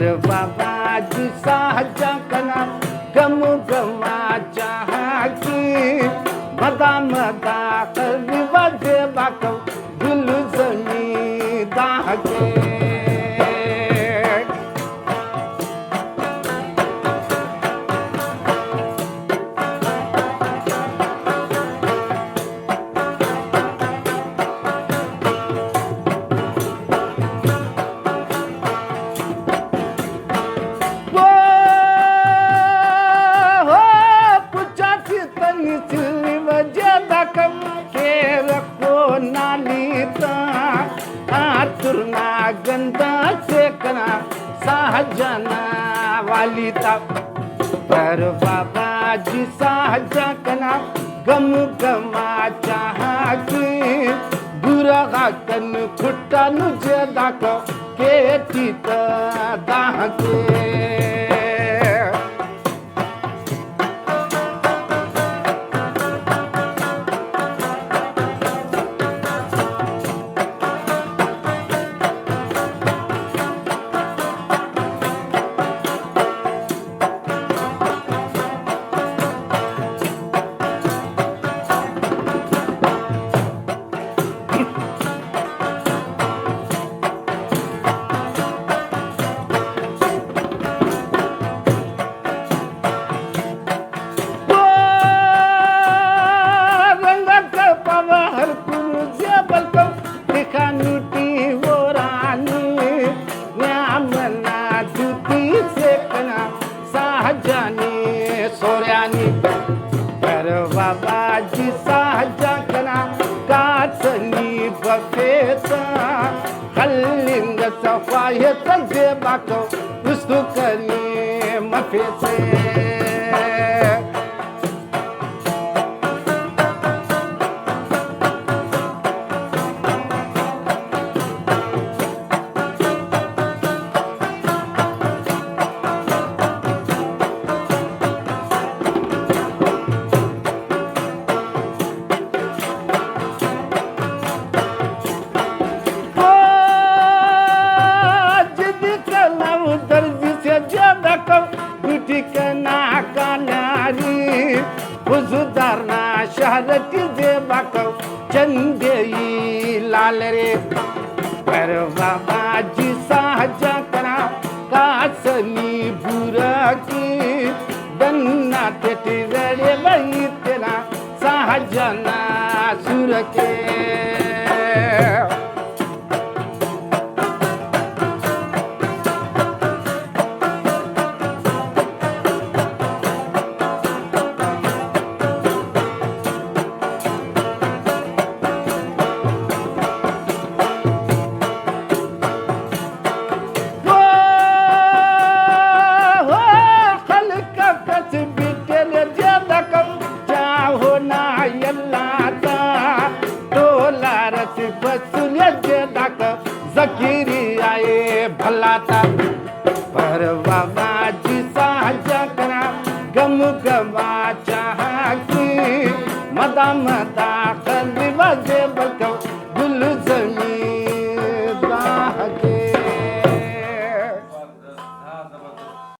पर बाबाजी साहजा कना गम गमाच्या हाकी मदा मदा कवी वाजे बाकव गुलजनी दाहके गंधाचे कना सहजना वालिता पर बाबाजी सहजा कना गम गमाच्या हाकी गुरगा कन खुट्टा नुजे दाखव केटीत दाहके सोऱ्यानी पर बाबाजी साहजा कना काचनी बफेचा कल्लिंग सफायत जे बाको पुस्तकनी मफेचे उजुदारना शहरती जे बाकव चंदेई लाल रे पर बाबाजी साहजा करा कासनी बुराकी दन्ना तेटी रडे बाई तेना साहजना सुरके जकिरी आए भलाता पर बाबाजी साहजा करा गम गमा चाहकी मदम